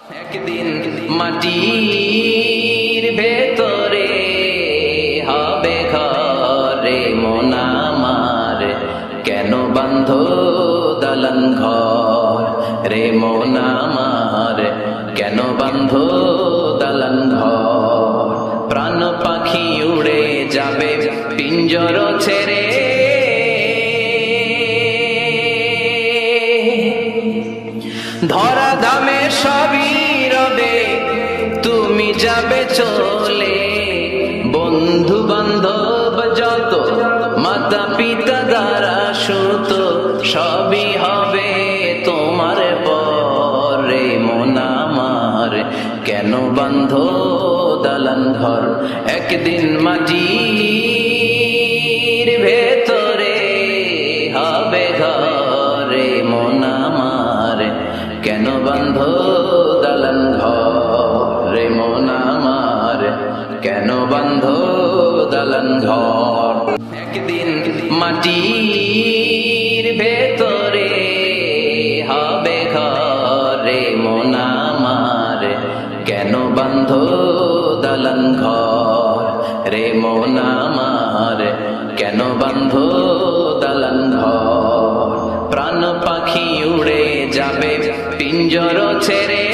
একদিন মাটির ভেতরে হবে ঘরে মন আমার, কেন বান্ধ দালান ঘর রে মন আমার, কেন বান্ধ দালান ঘর। প্রাণ পাখি উড়ে যাবে পিঞ্জর ছেড়ে, ধরা ধামে সবই রবে তুমি যাবে চলে। বন্ধু বান্ধব যত মাতা পিতা দ্বারা সুত সবই হবে তোমার পরে মন আমার, কেন বান্ধ দালান ঘর। একদিন মাটির ভেতরে হবে ঘরে মন আমার, কেন বান্ধ দালান ঘরে মন আমার, কেন বান্ধ দালান ঘর। একদিন মাটির ভেতরে হবে ঘরে মন আমার, কেন বান্ধ দালান ঘর রে মন আমার, কেন বান্ধ দালান ঘর। প্রাণ পাখি উড়ে যাবে পিঞ্জর ছেড়ে,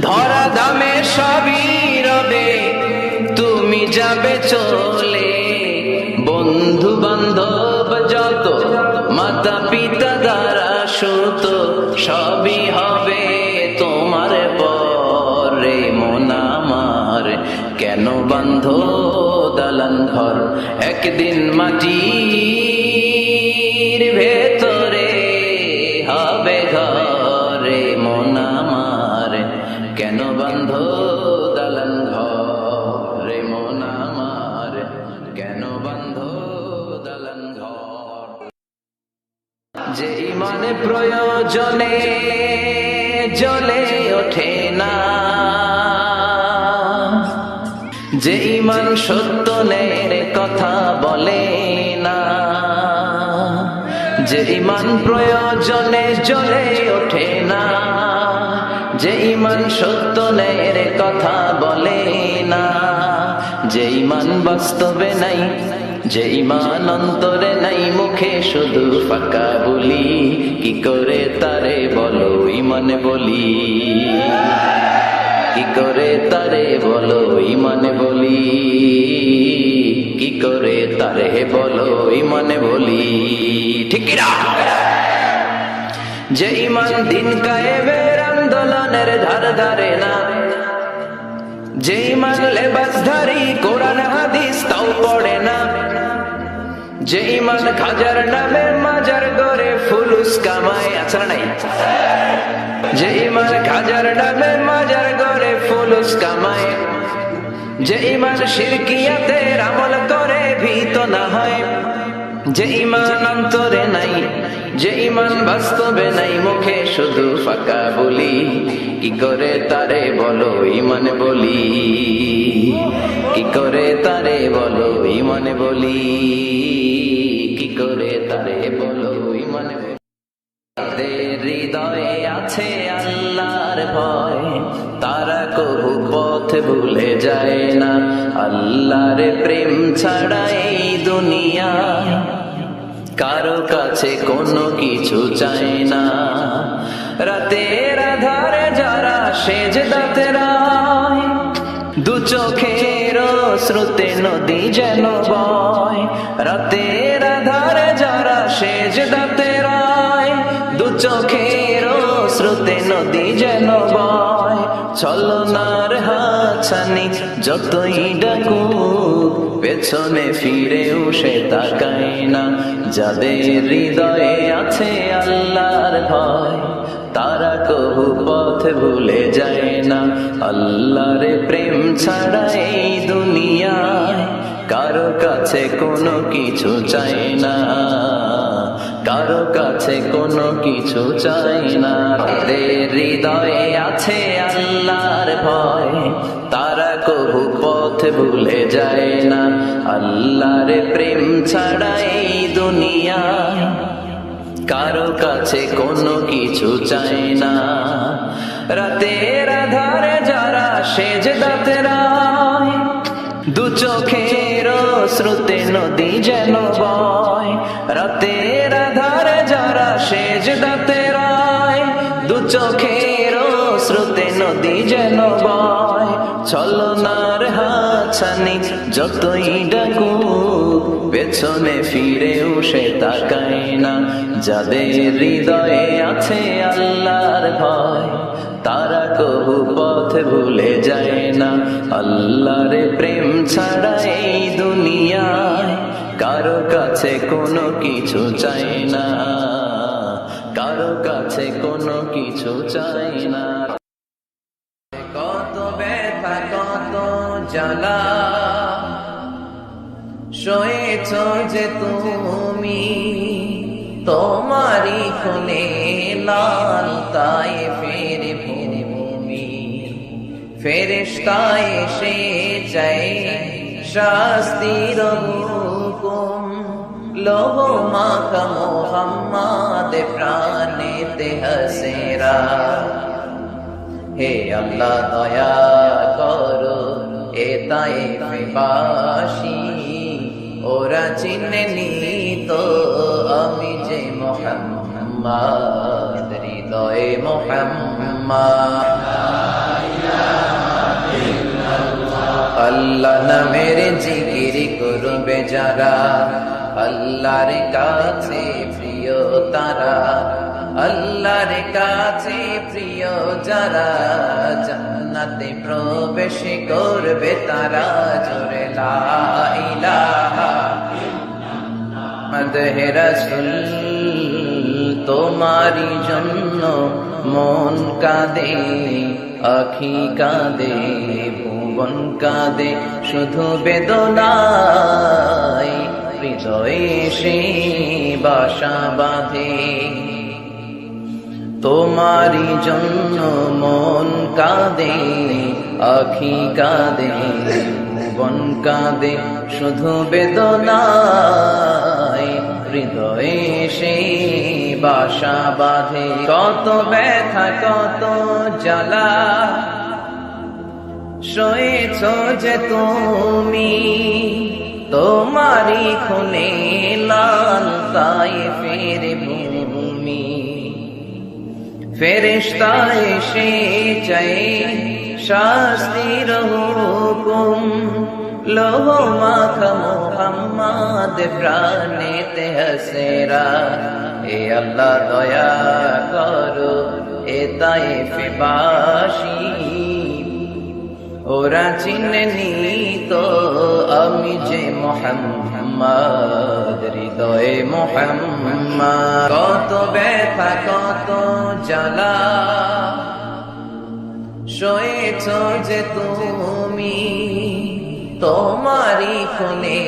ধরা ধামে সবই রবে তুমি যাবে চলে। বন্ধু বান্ধব যত মাতা পিতা দ্বারা সুত সবই হবে তোমার পরে মন আমার, কেন বান্ধ দালান ঘর। একদিন মাটির ভেতরে হবে ঘরে মন আমার, কেন বান্ধ দালান ঘরে মন আমার, কেন বান্ধ দালান ঘর। যে ইমানে প্রয়োজনে জ্বলে ওঠে না, যে ইমান সত্যের কথা বলে না, যে ইমান প্রয়োজনে জ্বলে ওঠে না, যে ইমান সত্যের কথা বলে না, যে ইমান বাস্তবে নাই, যে ইমান অন্তরে নাই, মুখে শুধু ফাঁকা বলি, কি করে তারে বলো ইমানে বলি, কি করে তারে বলো ইমানে বলি, কি করে তারে বলো ইমানে বলি। ঠিক না? যে ইমান দিন কায়েমের আন্দোলনের ধার ধারে না, যে ইমান লেবাসধারী কোরআন হাদিস তাও পড়ে না, যে ইমান খাজার নামে মাজার গড়ে ফুলুস কামায়, আছে নাই? যে ইমান খাজার নামে মাজার গড়ে ফুলুস কামায়, যে ইমান শিরকিয়াতের আমল করে ভীত না হয়, যে ইমান অন্তরে নাই, যে ইমান বাস্তবে নাই, মুখে শুধু ফাঁকা বলি, কি করে তারে বলো ইমানে বলি, কি করে তারে বলো ইমানে বলি, কি করে তারে বলো ইমানে বলি। তাদের হৃদয়ে আছে আল্লাহর ভয়, তারা কবু পথ ভুলে যায় না, আল্লাহর প্রেম ছাড়া এই দুনিয়ায় কারো কাছে কোনো কিছু চায় না। রাতের আধারে যারা সেজদাতে রায়, দু চোখের স্রোতে নদী যেন বয়। রাতের আধারে যারা সেজদাতে রায়, দু চোখের স্রোতে নদী যেন বয়। ছলনার হাতছানি যতই ডাকুক, পেছনে ফিরেও সে তাকায় না। যাদের হৃদয়ে আছে আল্লাহর ভয়, তারা কবু পথ ভুলে যায় না। আল্লাহর প্রেম ছাড়া এই দুনিয়ায় কারো কাছে কোনো কিছু চায় না, কারো কাছে কোনো কিছু চায় না। তাদের হৃদয়ে আছে আল্লাহর ভয়, তারা কবু পথ ভুলে যায় না। আল্লাহর প্রেম ছাড়া এই দুনিয়ায় কারো কাছে কোনো কিছু চাই না। রাতের আধারে যারা সেজদাতে রায়, দু চোখের শ্রুতে নদী যেন বয়। রাতের আধারে যারা সেজদাতে রায়, দু চোখের শ্রুতে নদী যেন বয়। ছলনার হাতছানি যতই ডাকুক, পেছনে ফিরেও সে তাকায় না। যাদের হৃদয়ে আছে আল্লাহর ভয়, তারা কবু পথ ভুলে যায় না। আল্লাহর প্রেম ছাড়া এই দুনিয়ায় কারো কাছে কোনো কিছু চাই না, কারো কাছে কোনো কিছু চাই না। কত ব্যথা কত জ্বালা সয়েছ যে তুমি, তোমারি খুনে লাল তাই ফের ভূমি। ফেরেশতা এসে চাই শাস্তির হুকুম, লোহ মাখা মুহাম্মদ প্রাণেতে হাসেরা। হে আল্লাহ দয়া করো এ তায়েফবাসী, ওরা চিনেনি তো আমি যে মুহাম্মদ, হৃদয়ে মুহাম্মদ। আল্লাহ নামের জিকির করবে যারা, আল্লাহর কাছে প্রিয় তারা। আল্লাহর কাছে প্রিয় যারা, জান্নাতে প্রবেশ করবে তারা। জোরে লা ইলাহা মাদহে রাসূল, তোমারি জন্য মন কাঁদে, আখি কাঁদে, ভুবন কাঁদে, শুধু বেদনায় হৃদয়ে সে বাসা বাঁধে। তোমারি জন্য মন কাঁদে, আখি কাঁদে, ভুবন কাঁদে, শুধু বেদনায় হৃদয়ে সে বাসা বাঁধে। কত ব্যথা কত জ্বালা সয়েছ যে তুমি, তোমারি খুনে লাল তাই ফের ভূমি। ফেরেশতা এসে চাই শাস্তির হুকুম, লোহ মাখা মুহাম্মদ প্রাণেতে হাসেরা। হে আল্লাহ দয়া করো এ তায়েফবাসী, ওরা চিনেনি তো আমি যে মুহাম্মদ, হৃদয়ে মুহাম্মদ। কত ব্যথা কত জ্বালা সয়েছ যে তুমি, তোমারি খুনে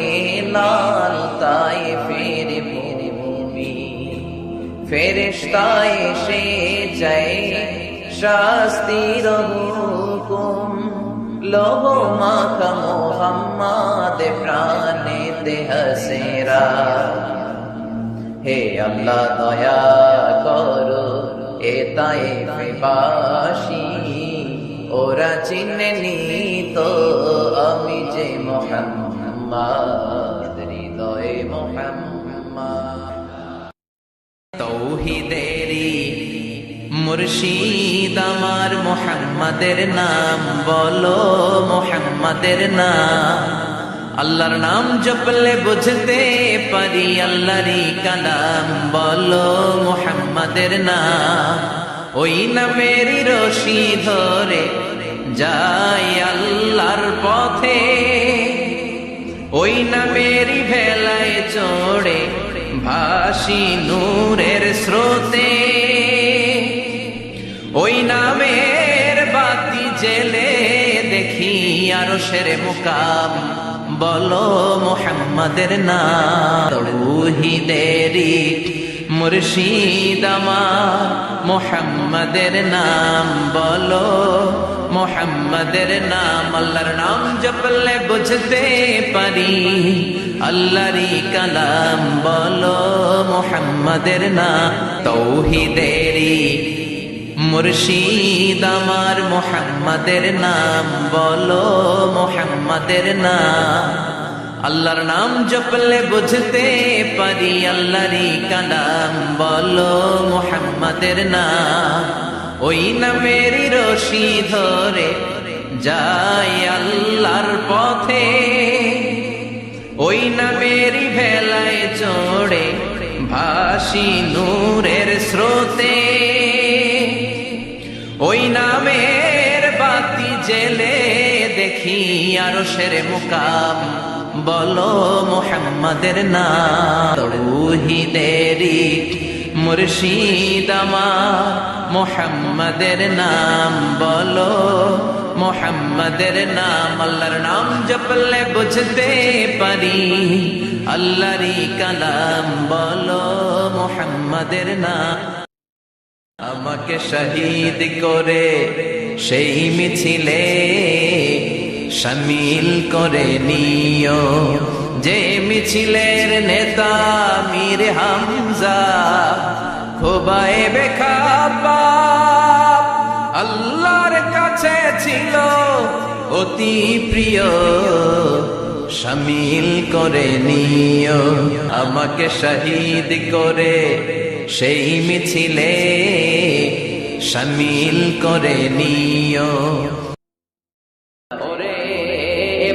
লাল তাই ফের ভূমি। ফেরেশতা এসে চাই শাস্তির হুকুম, লোহ মাখা মুহাম্মদ প্রাণেতে হাসেরা। হে আল্লাহ দয়া করো এ তায়েফবাসী, ওরা চিনেনি তো আমি যে মুহাম্মদ, হৃদয়ে মুহাম্মদ। তৌহিদেরি মুর্শিদ আমার মুহাম্মাদের নাম বলো, মুহাম্মাদের নাম। আল্লাহর নাম জপলে বুঝতে পারি আল্লাহরই কালাম, বলো মুহাম্মাদের নাম। ওই নামেরই রশি ধরে যাই আল্লাহর পথে, ওই নামেরই ভেলায় চড়ে ভাসি নূরের স্রোতে। ওই নামের বাতি জেলে দেখি আরশের মুকাম, বলো মুহাম্মাদের নাম। তৌহিদেরি মুর্শিদ আমার মুহাম্মাদের নাম বলো, মুহাম্মাদের নাম। আল্লাহর নাম জপলে বুঝতে পারি আল্লাহরই কালাম বলো, মুহাম্মাদের নাম। তৌহিদেরই মুর্শিদ আমার মুহাম্মাদের নাম বলো, মুহাম্মাদের নাম। আল্লাহর নাম জপলে বুঝতে পারি আল্লাহরই কালাম বলো, মুহাম্মাদের নাম। ওই নামেরই রশি ধরে যাই আল্লাহর পথে, ওই নামেরই ভেলায় চড়ে ভাসি নূরের স্রোতে, ওই নামের বাতি জেলে দেখি আরশের মুকাম বলো, মুহাম্মাদের নাম। তৌহিদেরই মুর্শিদ আমার মুহাম্মাদের নাম বলো, মুহাম্মাদের নাম। আল্লাহর নাম জপলে বুঝতে পারি আল্লাহরই কালাম বলো, মুহাম্মাদের নাম। আমাকে শহীদ করে সেই মিছিলে শামিল করে নিও, যে মিছিলের নেতা মীর হামজা খোবায়েবে খাব্বাব আল্লাহর কাছে ছিল অতি প্রিয়, শামিল করে নিও। আমাকে শহীদ করে সেই মিছিলে শামিল করে নিও। ওরে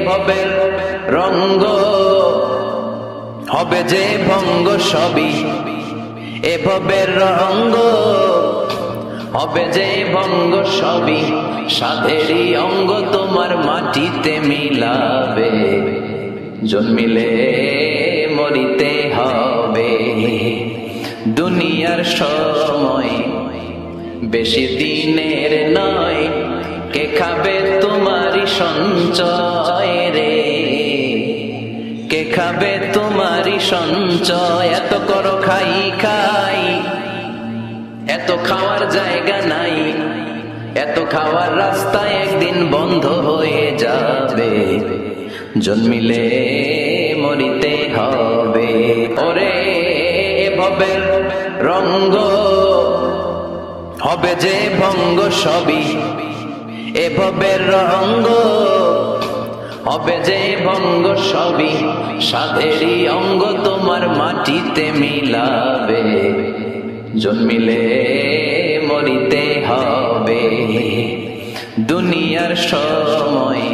ভবের রঙ্গ হবে যে ভঙ্গ সবই, এ ভবের রঙ্গ হবে যে ভঙ্গ সবই, সাধেরই অঙ্গ তোমার মাটিতে মিলাবে, জন্মিলে মরিতে হবে। দুনিয়ার সময় বেশি দিনের নয়, কে খাবে তোমারই সঞ্চয় রে, কে খাবে তোমারই সঞ্চয়। এত করো খাই খাই, এত খাওয়ার জায়গা নাই, এত খাওয়ার রাস্তা একদিন বন্ধ হয়ে যাবে, জন্মিলে মরিতে হবে। ওরে ভবের রঙ্গ হবে যে ভঙ্গ সবই, এ ভবের রঙ্গ হবে যে ভঙ্গ সবই, সাধেরই অঙ্গ তোমার মাটিতে মিলাবে, জন্মিলে মরিতে হবে। দুনিয়ার সময়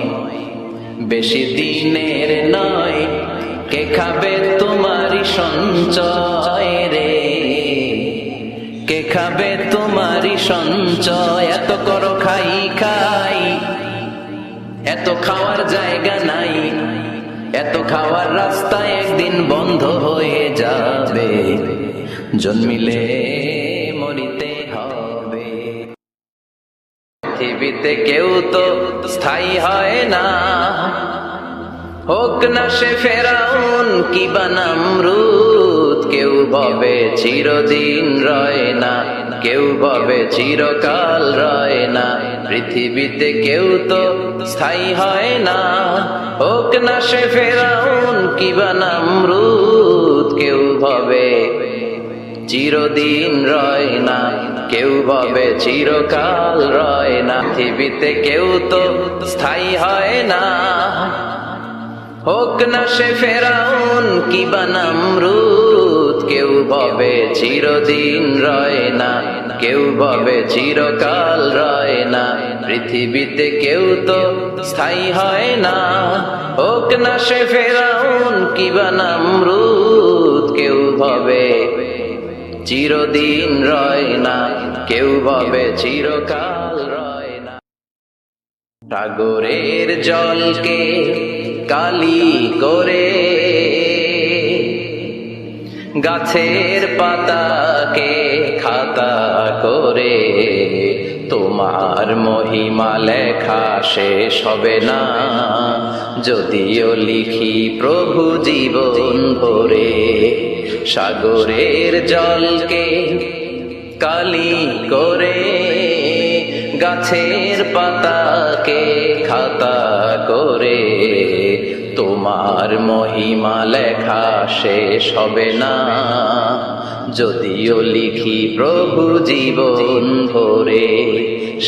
বেশি দিনের নয়, কে খাবে তোমারই সঞ্চয় রে, কে খাবে তোমারই সঞ্চয়। এত করো খাই খাই, এত খাওয়ার জায়গা নাই, এত খাওয়ার রাস্তা একদিন বন্ধ হয়ে যাবে, জন্মিলে মরিতে হবে। পৃথিবীতে কেউ তো স্থায়ী হয় না, হোক না সে ফেরাউন কিবা নমরুদ। কেউ ভাবে চিরদিন রয় না, কেউ ভাবে চিরকাল রয় না। পৃথিবীতে কেউ তো স্থায়ী হয় না, হোক না সে ফেরাউন কিবা নমরুদ। কেউ ভাবে চিরদিন রয় না, কেউ ভাবে চিরকাল রয় না। পৃথিবীতে কেউ তো স্থায়ী হয় না, হোক না সে ফেরাউন কিবা নমরুদ। কেউ ভাবে চিরদিন রয় না, কেউ ভাবে চিরকাল রয় না। পৃথিবীতে কেউ তো স্থায়ী হয় না, হোক না সে ফেরাউন কিবা নমরুদ। কেউ ভাবে চিরদিন রয় না, কেউ ভাবে চিরকাল রয় না। সাগরের জলকে কালি করে, গাছের পাতাকে খাতা করে, তোমার মহিমা লেখা শেষ হবে না, যদিও লিখি প্রভু জীবন ভরে। সাগরের জলকে কালি করে, গাছের পাতাকে খাতা করে, তোমার মহিমা লেখা শেষ হবে না, যদিও লিখি প্রভু জীবন ভরে।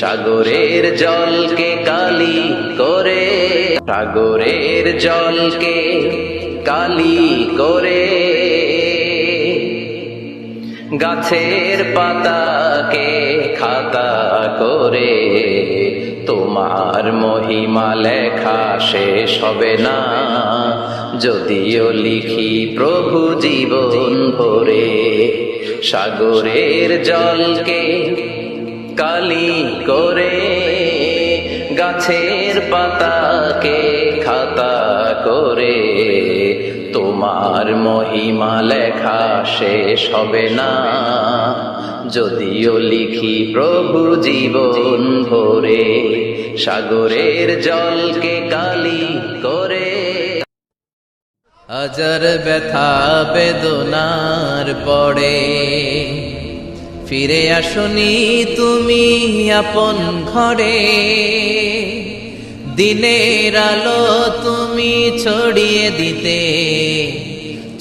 সাগরের জলকে কালি করে, সাগরের জলকে কালি করে, গাছের পাতাকে খাতা করে, তোমার মহিমা লেখা শেষ হবে না, যদিও লিখি প্রভু জীবন ভরে। সাগরের জলকে কালি করে, গাছের পাতাকে খাতা করে, তোমার মহিমা লেখা শেষ হবে না, যদিও লিখি প্রভু জীবন ভরে। সাগরের জলকে কালি করে। হাজার ব্যথা বেদনার পরে ফিরে আসনি তুমি আপন ঘরে, দিনের আলো তুমি ছড়িয়ে দিতে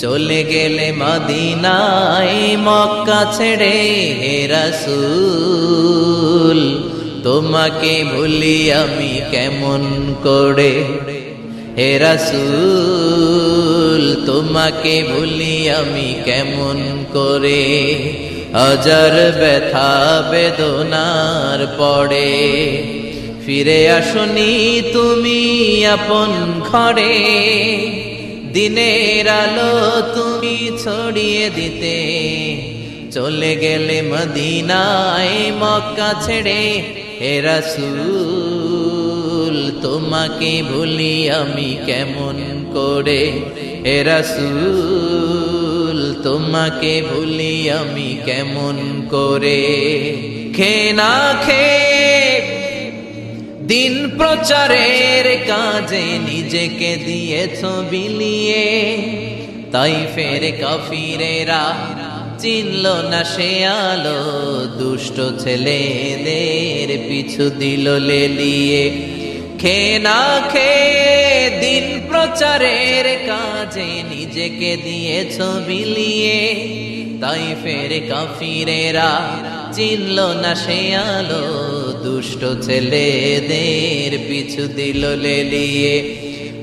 চলে গেলে মদিনায় মক্কা ছেড়ে। হে রাসূল তোমাকে ভুলি আমি কেমন করে, হে রাসূল তোমাকে ভুলি আমি কেমন করে। হাজার ব্যথা বেদনার পরে ফিরে আসনি তুমি আপন ঘরে, দিনের আলো তুমি ছড়িয়ে দিতে চলে গেলে মদিনায় মক্কা ছেড়ে। হে রাসূল তোমাকে ভুলি আমি কেমন করে, হে রাসূল তোমাকে ভুলি আমি কেমন করে। খেয়ে না খেয়ে দিন প্রচারের কাজে নিজেকে দিয়েছ বিলিয়ে, তাই ফের কাফিরেরা চিনল না সে আলো, দুষ্ট ছেলেদের পিছু দিল লেলিয়ে। খেয়ে না খেয়ে দিন প্রচারের কাজে নিজেকে দিয়েছ বিলিয়ে, তাই ফের কাফিরেরা চিনল না সে আলো, দুষ্ট ছেলেদের পিছু দিল লেলিয়ে।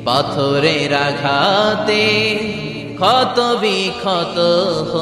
পাথরের আঘাতে ক্ষত বিক্ষত